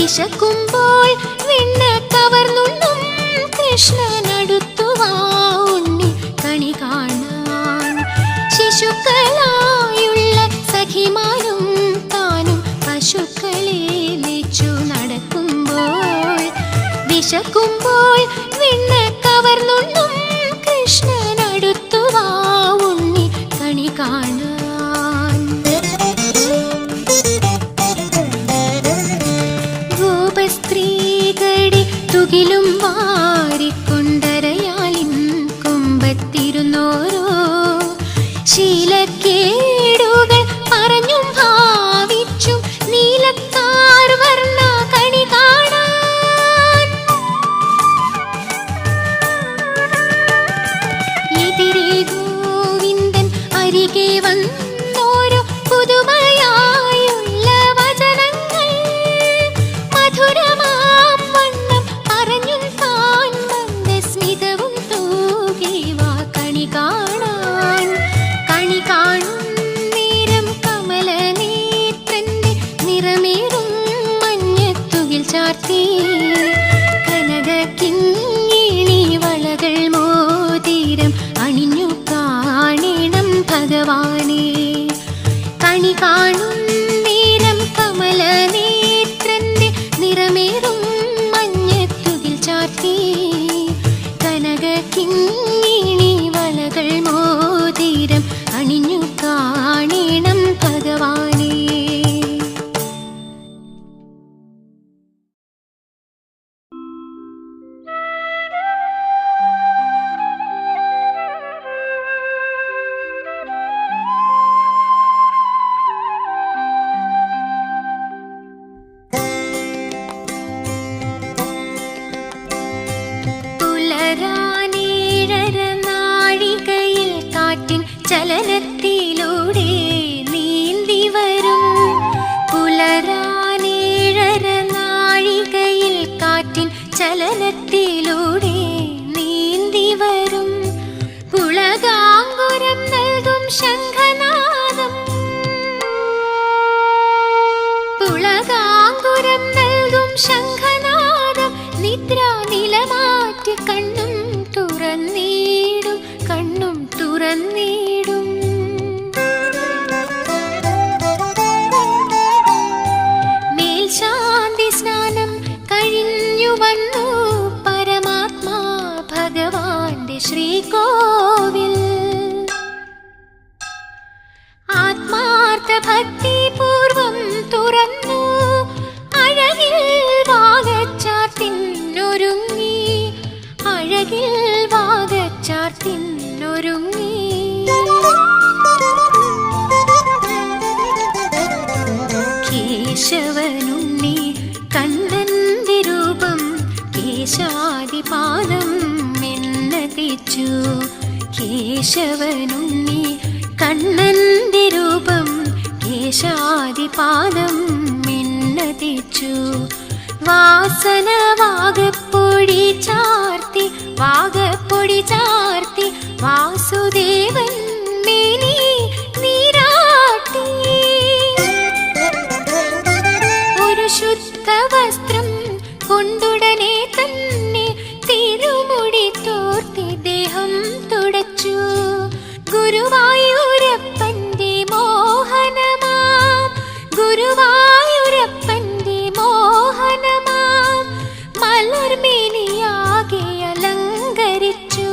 വിശക്കുമ്പോൾ വെണ്ണ കവർന്നുണ്ണും കൃഷ്ണനടുത്തു വാ ഉണ്ണി കണി കാണാൻ. ശിശുക്കളായുള്ള സഖിമാരും താനും പശുക്കളെ മേച്ചു നടക്കുമ്പോൾ വിശക്കുമ്പോൾ വെണ്ണ കവർന്നുണ്ണും കൃഷ്ണനടുത്തു വാ ഉണ്ണി കണി കാണാൻ. ഗോപസ്ത്രീകളുടെ തുകിലും വാരിക്കൊണ്ടരയാലിൻ കൊമ്പത്തിരുന്നോരോ ശീലക്കേടുകൾ പറഞ്ഞും ഭാവിച്ചും നീലക്കാർ വർണ്ണ കണി കാണാൻ. എതിരെ ഗോവിന്ദൻ അരികെ വന്നോരോ പുതുമയായുള്ള വചനങ്ങൾ മധുരമാം വണ്ണം പറഞ്ഞും താൻ മന്ദസ്മിതവും തൂകി വാ കണി കാണാൻ. കണി കാണും നേരം കമലനേത്രന്റെ നിറമേറും മഞ്ഞത്തുകിൽ ചാർത്തി കനകക്കിങ്ങിണി വളകൾ മോതിരം അണിഞ്ഞു കാണണം ഭഗവാനെ. കണി കാണും നേരം കമലനേത്രന്റെ നിറമേറും മഞ്ഞത്തുകിൽ ചാർത്തി കനകക്കിങ്ങിണി വളകൾ മോതിരം അണിഞ്ഞു കാണണം ഭഗവാനെ. പുലരാനേഴര നാഴികയിൽ കാറ്റിൻ ചലനത്തിലൂടെ നീന്തി വരും. പുലരാനേഴര നാഴികയിൽ കാറ്റിൻ ചലനത്തിലൂടെ നീന്തി വരും. പുളകാങ്കുരം നൽകും ശംഖനാദം പുളകാങ്കുരം നൽകും ശംഖനാദം നിദ്രാ നിലമാറ്റി കണ്ണും തുറന്നിടും കണ്ണും തുറന്നിടും. മേൽശാന്തി സ്നാനം കഴിഞ്ഞു വന്നു പരമാത്മാ ഭഗവാന്റെ ശ്രീകോവിൽ. ആത്മാർത്ഥ ഭക്തിപൂർവം തുറന്നു അഴകിൽ വാഗച്ചാർത്തിനൊരുങ്ങി അഴകിൽ വാഗച്ചാർത്തിനൊരുങ്ങി. കേശവനുണ്ണി കണ്ണന്റെ രൂപം കേശാദിപാദം മെന്ന തേച്ചു. കേശവനുണ്ണി കണ്ണന്റെ രൂപം കേശാദിപാദം മെന്ന തേച്ചു. വാസന വാഗപ്പൊടി ചാർത്തി വാഗപ്പൊടി ചാർത്തി വാസുദേവൻ മേനി നീരാട്ടി. ഒരു ശുദ്ധ വസ്ത്രം കൊണ്ടുടനെ തന്നെ തിരുമുടി തോർത്തി ദേഹം തുടച്ചു. ഗുരുവായൂരപ്പന്റെ മോഹനമാം ഗുരുവായൂരപ്പന്റെ മോഹനമാം മലർമേനിയാകെ അലങ്കരിച്ചു.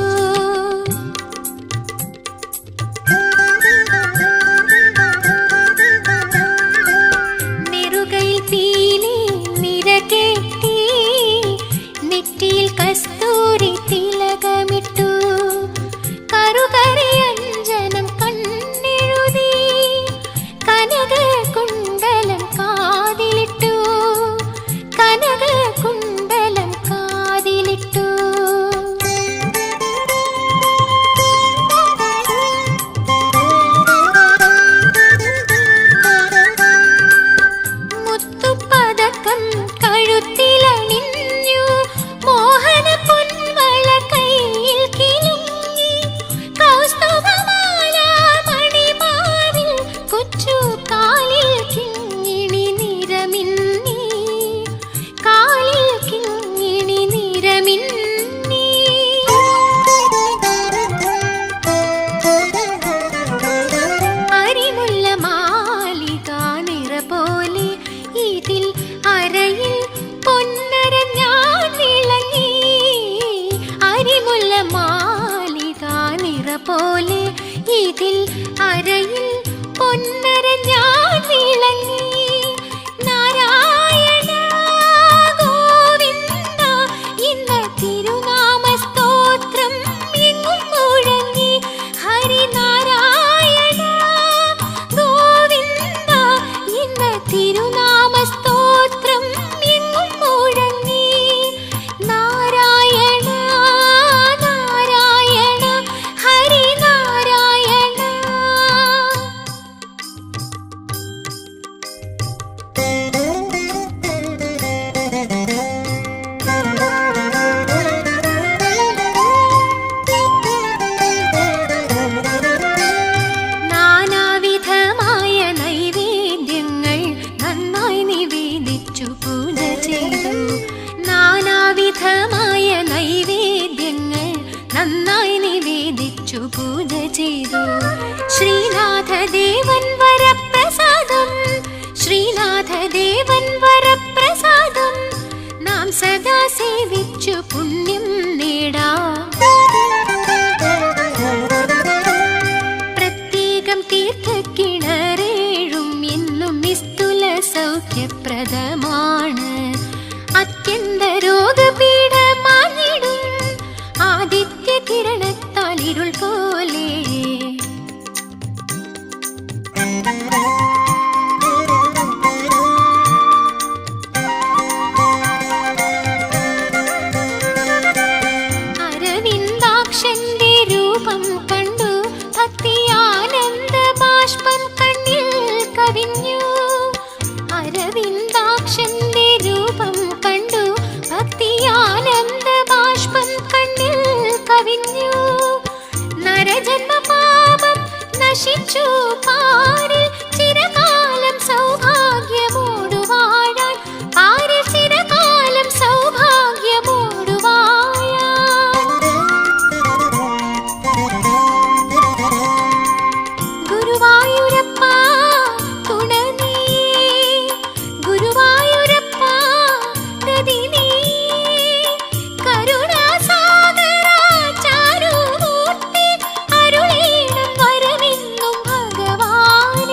മധ്യത്തിൽ അരയിൽ പൊന്നര ഞാൻ വിളങ്ങി. നാരായണ ഗോവിന്ദ ഇന്ന തിരുനാമ സ്തോത്രം എങ്ങും മുഴങ്ങി. ഹരിനാരായണ ഗോവിന്ദ ഇന്ന തിരുനാമ സ്തോത്രം എങ്ങും മുഴങ്ങി. നാരായണ നാരായണ ഹരിനാരായണ. നാനാവിധമായ നൈവേദ്യങ്ങൾ നന്നായി നിവേദിച്ചു പൂജ ചെയ്തു. നാനാവിധമായ നൈവേദ്യങ്ങൾ നന്നായി നിവേദിച്ചു പൂജ ചെയ്തു. ശ്രീനാഥദേവൻ വരപ്രസാദം ശ്രീനാഥദേവൻ വരപ്രസാദം നാം സദാ സേവിച്ചു പുണ്യം നേടാം. പ്രത്യേകം തീർത്ഥക്കിണറേഴും എന്നും നിസ്തുല സൗഖ്യപ്രദമാണ്. അത്യന്ത രോഗപീഠ മാഞ്ഞിടും ആദിത്യ കിരണത്താൽ ഇരുൾ പോലെ. അരവിന്ദാക്ഷന്റെ രൂപം കണ്ടു ഭക്തിയാനന്ദ ബാഷ്പം കണ്ണിൽ കവിഞ്ഞു. അരവിന്ദാക്ഷന്റെ രൂപം കണ്ടു ഭക്തിയാനന്ദ ബാഷ്പം കണ്ണിൽ കവിഞ്ഞു. നരജന്മ പാപം നശിച്ചു പാരിൽ ചിരകാലം സൗഭാഗ്യമോടു വാഴാൻ. പാരിൽ ചിരകാലം സൗഭാഗ്യമോടു വാഴാൻ. ഗുരുവായൂരപ്പ തുണ നീ. ഗുരുവായൂരപ്പ ഗതി നീ. കരുണാസാഗര ചാരുമൂർത്തി അരുളേണം വരമെന്നും ഭഗവാനേ.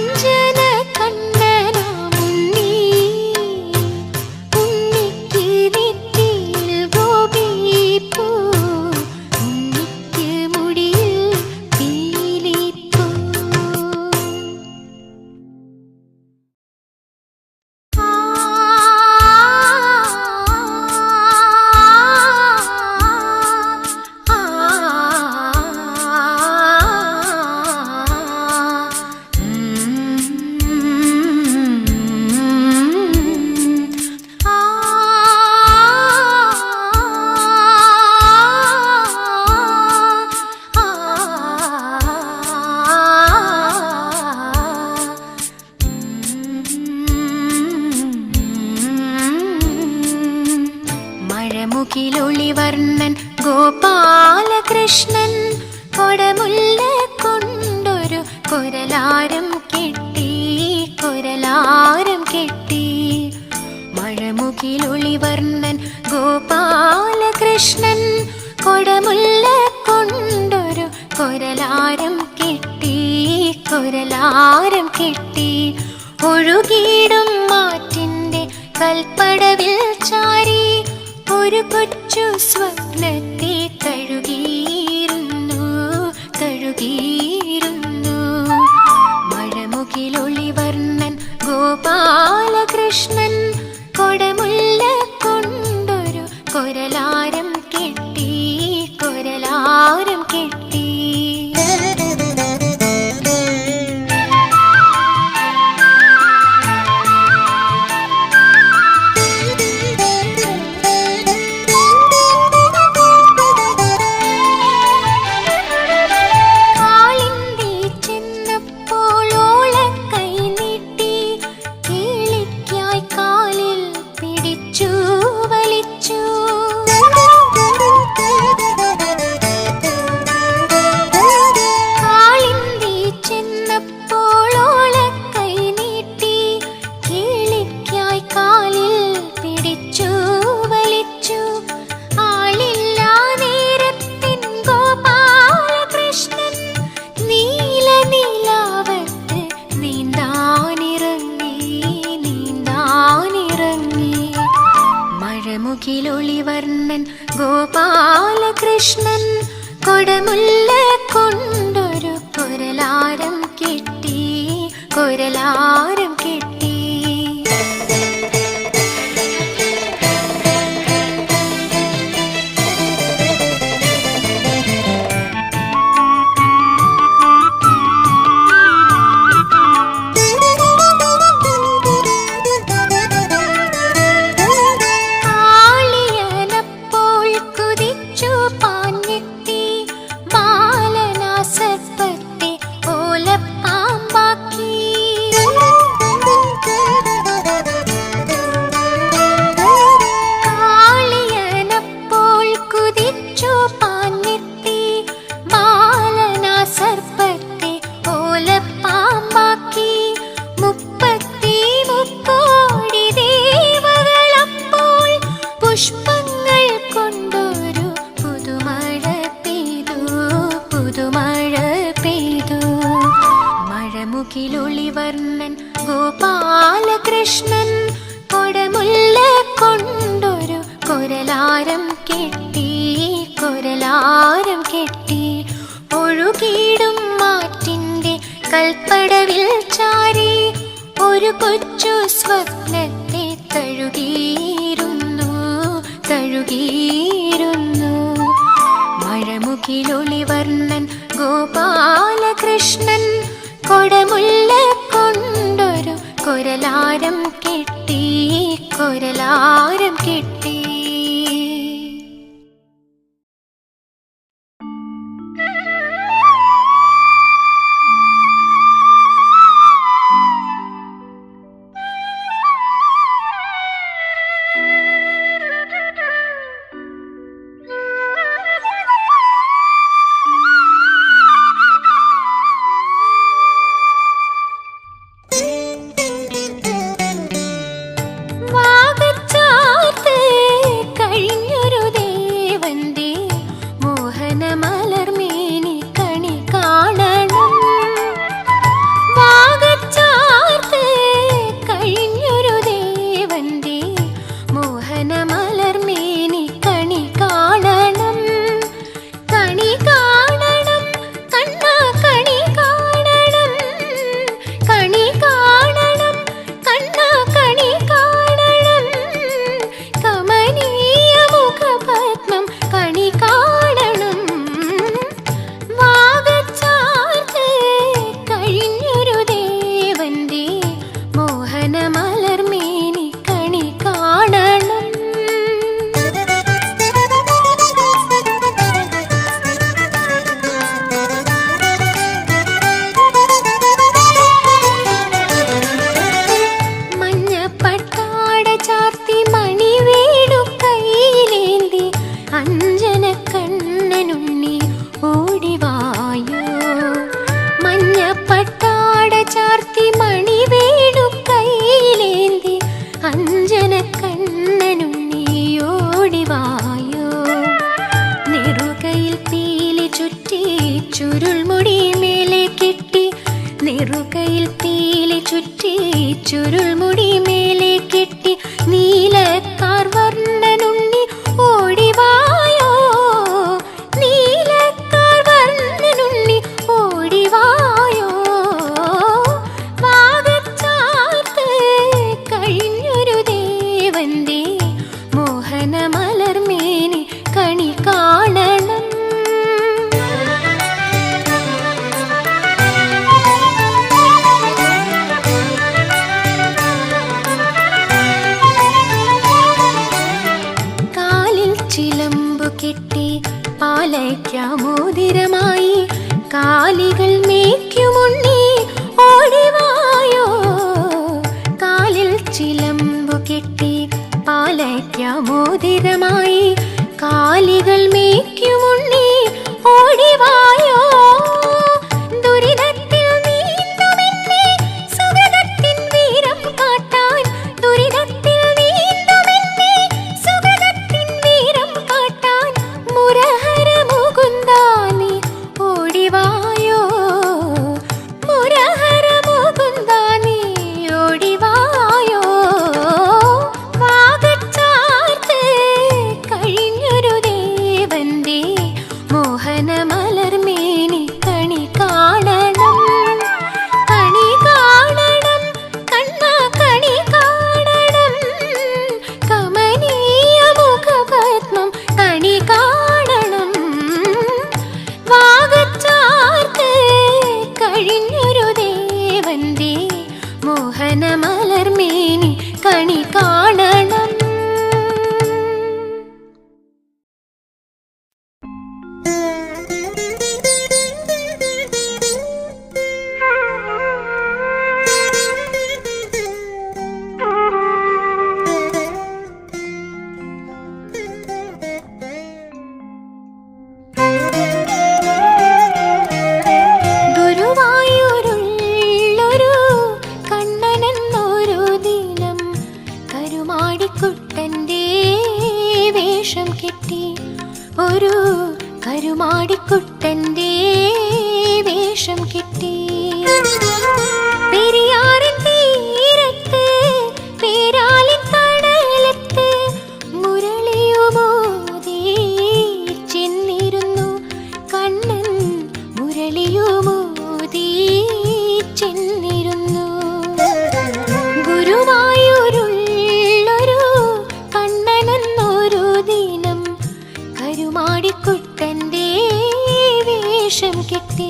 അഞ്ജന കണ്ണനാമുണ്ണി ഉണ്ണിക്ക് നെറ്റിയിൽ ഗോപിപ്പൂ ഉണ്ണിക്ക് മുടിയിൽ പീലിപ്പൂ മഴമുകിലൊളിവർണ്ണൻ ഗോപാലകൃഷ്ണൻ കൊടമുല്ല കൊണ്ടൊരു കൊരലാരം കെട്ടി മഴമുകിലൊളിവർണ്ണൻ ഗോപാലകൃഷ്ണൻ കൊടമുല്ല കൊണ്ടൊരു കൊരലാരം കെട്ടി ഒഴുകിയിടും മാറ്റിന്റെ കൽപ്പടവിൽ ചാരി ഒരു കൊച്ചു സ്വപ്നത്തെ തഴുകിയിരുന്നു മഴമുകിലൊളിവർണ്ണൻ ഗോപാലകൃഷ്ണൻ കൊടമുല്ല കൊണ്ടൊരു കൊരലാരം കെട്ടി മഴമുകിലൊളിവർണ്ണൻ ഗോപാലകൃഷ്ണൻ കൊടമുല്ല കൊണ്ടൊരു കൊരലാരം കെട്ടി മഴമുകിലൊളിവർണ്ണൻ ഗോപാലകൃഷ്ണൻ കൊടമുല്ല കൊണ്ടൊരു കൊരലാരം കെട്ടി ഒഴുകിയിടും മാറ്റിന്റെ കൽപ്പടവിൽ ചാരി ഒരു കൊച്ചു സ്വപ്നത്തെ തഴുകിയിരുന്നു മഴമുകിലൊളിവർണ്ണൻ ഗോപാലകൃഷ്ണൻ കൊടമുല്ല കൊണ്ടൊരു കൊരലാരം കെട്ടി വാഗച്ചാർത്ത് ചെറുകയിൽ പീലി ചുറ്റി ചുരുൾമുടി മേലെ കെട്ടി നീലക്കാർ വർണ്ണനുണ്ണി ഓടിവായോ, നീലക്കാർ വർണ്ണനുണ്ണി ഓടിവായോ. വാഗച്ചാർത്ത് കഴിഞ്ഞൊരു ദേവന്റെ മോഹന മലർമേനി കണി കാണണം. ചിലമ്പു കെട്ടി പാലയ്ക്കാമോതിരമായി കാലികൾ മേയ്ക്കുമുണ്ണി ഓടിവായോ. കാലിൽ ചിലമ്പു കെട്ടി പാലയ്ക്കാമോതിരമായി കാലികൾ മേയ്ക്കുമുണ്ണി ഓടിവായോ. ദുരിതത്തിൽ നീന്തുമെന്നെ സുഗതത്തിൻ വീരം കാട്ടാൻ, ദുരിതത്തിൽ നീന്തുമെന്നെ സുഗതത്തിൻ വീരം കാട്ടാൻ മുരഹര മുകുന്ദാനി ഓടിവായോ, മുരഹര മുകുന്ദാനി ഓടിവായോ. വാഗച്ചാർത്ത് കഴിഞ്ഞൊരു ദേവന്റെ മോഹന മലർമേനി കണി കാണണം, കണി കാണണം, കണ്ണാ കണി കാണണം. കമനീയ മുഖപത്മം കണി കാണണം. വാഗച്ചാർത്ത് കഴിഞ്ഞൊരു ദേവന്റെ മോഹന മലർമേനി കണി കാണണം. ഗുരുവായൂരുള്ളൊരു കണ്ണനെന്നൊരു ദിനം കരുമാടിക്കുട്ടൻ്റെ വേഷം കെട്ടി, ഒരു കരുമാടിക്കുട്ടൻ്റെ വേഷം കെട്ടി. പെരിയാറിൻ തീരത്ത് പേരാലിൻ തണലത്ത് മുരളിയുമോതി ചെന്നിരുന്നു കണ്ണൻ, മുരളിയുമോതി ചെന്നിരുന്നു. ഗുരുവായൂരുള്ളൊരു കണ്ണനെന്നൊരു ദിനം കരുമാടിക്കുട്ടൻ്റെ വേഷം കെട്ടി.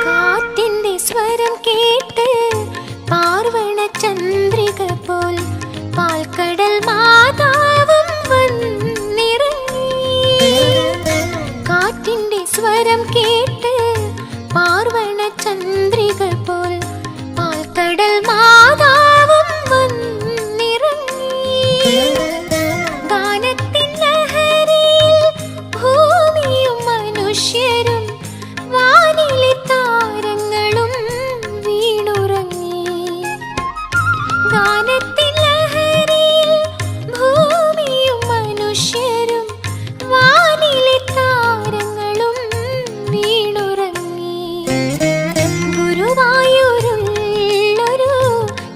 കാറ്റിന്റെ സ്വരം കേട്ട് പാർവണ ചന്ദ്രിക പോൽ പാൽക്കടൽ മാതാവും വന്നിറങ്ങി. കാറ്റിന്റെ സ്വരം കേട്ട് പാർവണ ചന്ദ്രിക പോൽ പാൽക്കടൽ മാതാവും വന്നിറങ്ങി. ഗാനത്തിൻ ലഹരിയിൽ ഭൂമിയും മനുഷ്യരും വാനിലെ താരങ്ങളും വീണുറങ്ങി. ഗാനത്തിൻ ലഹരിയിൽ ഭൂമിയും മനുഷ്യരും വാനിലെ താരങ്ങളും വീണുറങ്ങി. ഗുരുവായൂരുള്ളൊരു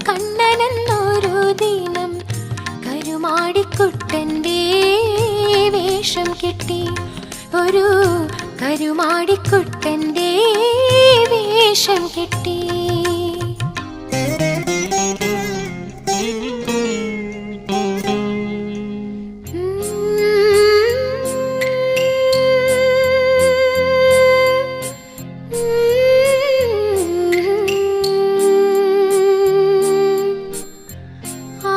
കണ്ണനെന്നൊരു ദിനം കരുമാടിക്കുട്ടൻ്റെ വേഷം കെട്ടി, ഒരു കരുമാടിക്കുട്ടൻ്റെ വേഷം കെട്ടി. ആ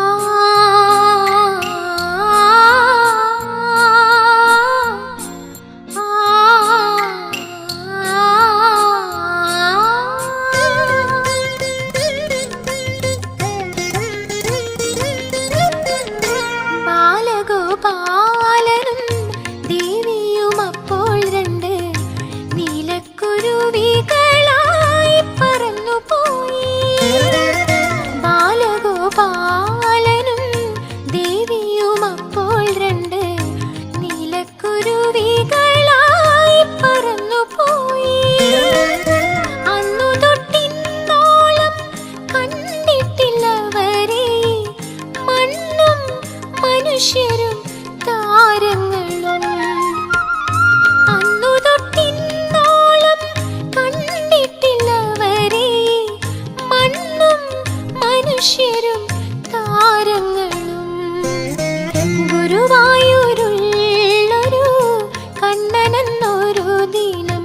കണ്ണനെന്നൊരു ദിനം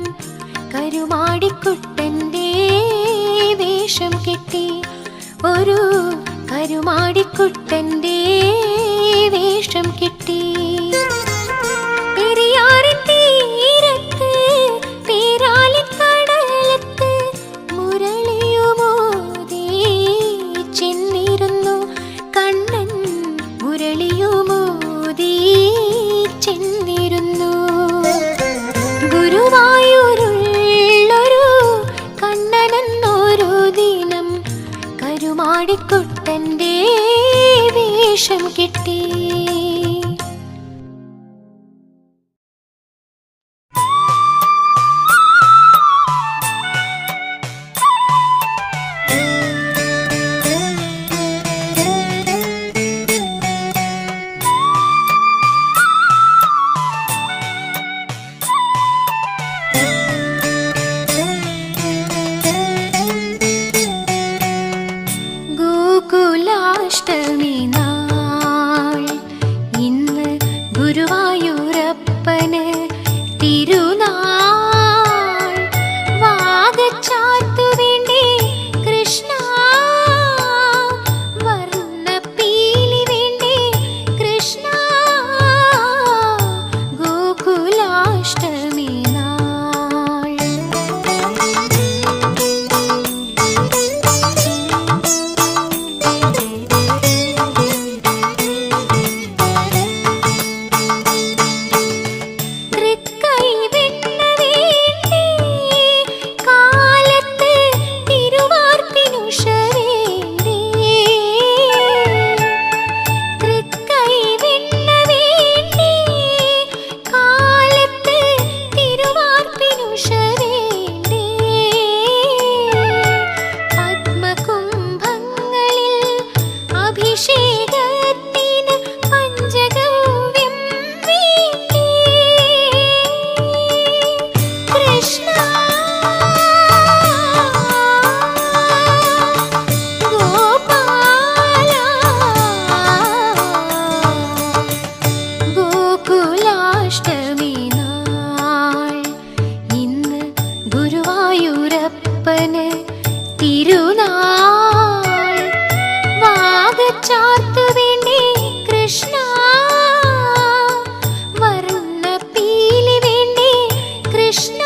കരുമാടിക്കുട്ടൻ്റെ വേഷം കെട്ടി. ഒരു കരുമാടിക്കുട്ടൻ്റെ വേഷം കെട്ടി. പെരിയാറിൻ തീരത്ത് പേരാലിക്കടലത്ത് മുരളിയുമോദി ചെന്നിരുന്നു കണ്ണൻ. മുരളിയുമോദി ചെന്നിരുന്നു. ഗുരുവായൂരുള്ളൊരു കണ്ണനെന്നൊരു ദിനം കരുമാടിക്കുട്ടൻ്റെ വേഷം കെട്ടി. ഗോകുലാഷ്ടമി നാൾ ഇന്ന് ഗുരുവായൂരപ്പന് തിരുനാൾ. വാഗച്ചാർത്തു വേണ്ടേ കൃഷ്ണ, വർണ്ണപ്പീലി വേണ്ടേ കൃഷ്ണ. ഗോകുലാഷ്ടമി നാൾ അഭിഷേകത്തിന് പഞ്ചഗവ്യം വേണ്ടേ കൃഷ്ണ. ഗോപാല ഗോകുലാഷ്ടമി നാൾ ഇന്ന് ഗുരുവായൂരപ്പന് തിരുനാൾ. വാഗച്ചാർത്തു വേണ്ടേ കൃഷ്ണ, വർണ്ണപ്പീലി വേണ്ടേ കൃഷ്ണ.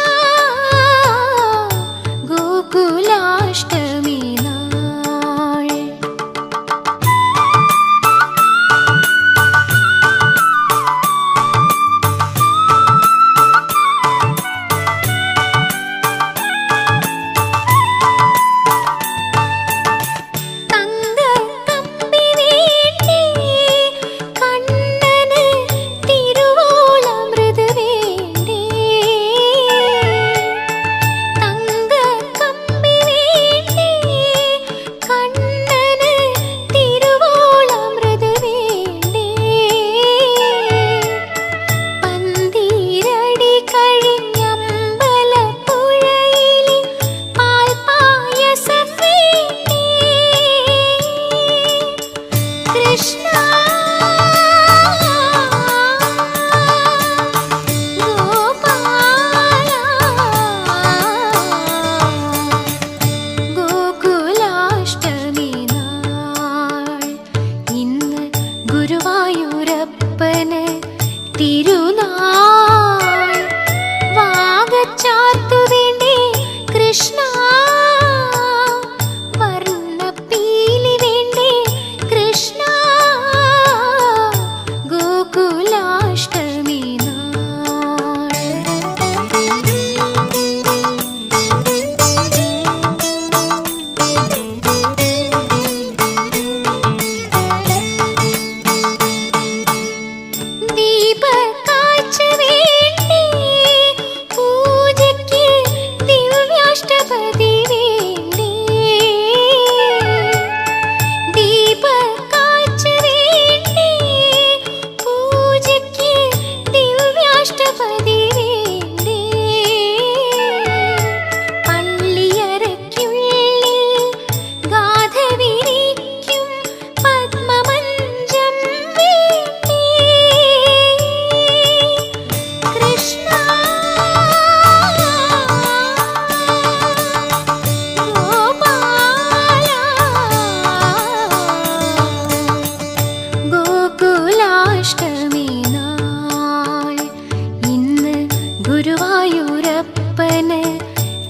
ഗുരുവായൂരപ്പന്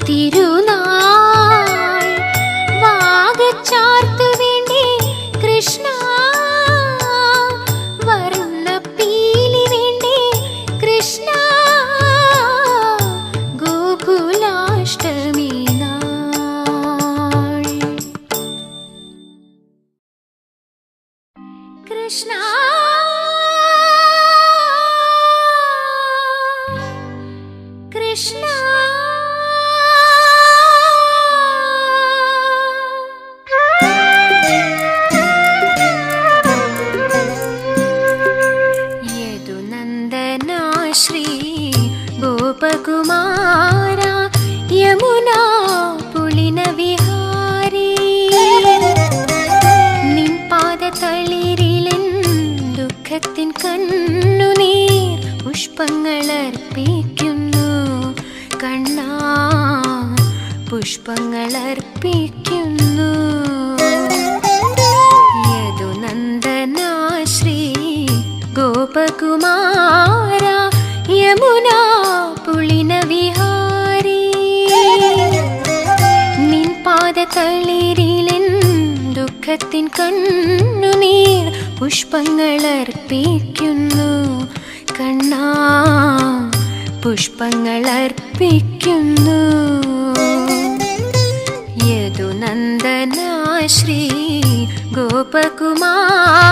തിരുനാൾ വാഗച്ചാർത്തു വേണ്ടി കൃഷ്ണ വർണ്ണപ്പീലി വേണ്ടി കൃഷ്ണ ഗോകുലാഷ്ടമി നാൾ കൃഷ്ണ കൃഷ്ണ യദുനന്ദന ശ്രീ ഗോപകുമാര യമുനാ പുളിന വിഹാരി നിൻ പാദതളിരിലെൻ ദുഃഖത്തിൻ കണ്ണുനീർ പുഷ്പങ്ങളർപ്പിക്കുന്നു കണ്ണാ പുഷ്പങ്ങളർപ്പിക്കുന്നു യദുനന്ദന ശ്രീ ഗോപകുമാര യമുനാ പുളിന വിഹാരി നിൻ പാദതളിരിലെൻ ദുഃഖത്തിൻ കണ്ണുനീർ പുഷ്പങ്ങളർപ്പിക്കുന്നു കണ്ണാ പുഷ്പങ്ങളർപ്പിക്കുന്നു യദുനന്ദന ശ്രീ ഗോപകുമാര